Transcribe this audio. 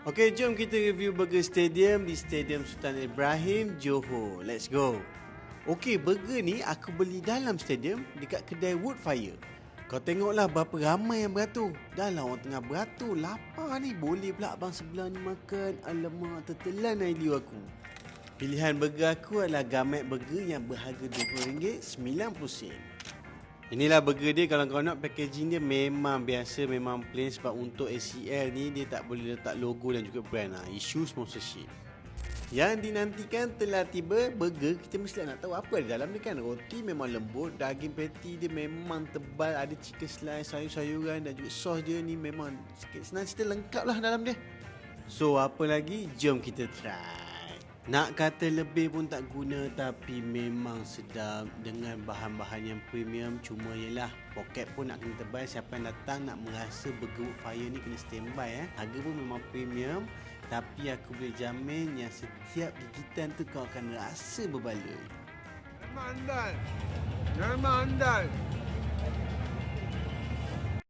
Okey, jom kita review burger stadium di Stadium Sultan Ibrahim, Johor. Let's go. Okey, burger ni aku beli dalam stadium dekat kedai Woodfire. Kau tengoklah berapa ramai yang beratur. Dah lah orang tengah beratur, lapar ni. Boleh pula abang sebelah ni makan. Alamak, tertelan air liur aku. Pilihan burger aku adalah Gamet Burger yang berharga RM20.90. Inilah burger dia. Kalau kau nak packaging dia memang biasa, memang plain. Sebab untuk ACL ni dia tak boleh letak logo dan juga brand lah. Isu sponsorship. Yang dinantikan telah tiba. Burger kita mesti nak tahu apa di dalam ni kan. Roti memang lembut, daging patty dia memang tebal, ada chicken slice, sayur-sayuran dan juga sos dia ni memang senang cerita lengkap lah dalam dia. So apa lagi, jom kita try. Nak kata lebih pun tak guna, tapi memang sedap dengan bahan-bahan yang premium. Cuma yelah, poket pun nak kena tebal. Siapa yang datang nak merasa burger Woodfire ni kena standby. Harga pun memang premium, tapi aku boleh jamin yang setiap gigitan tu kau akan rasa berbaloi. Memang andal.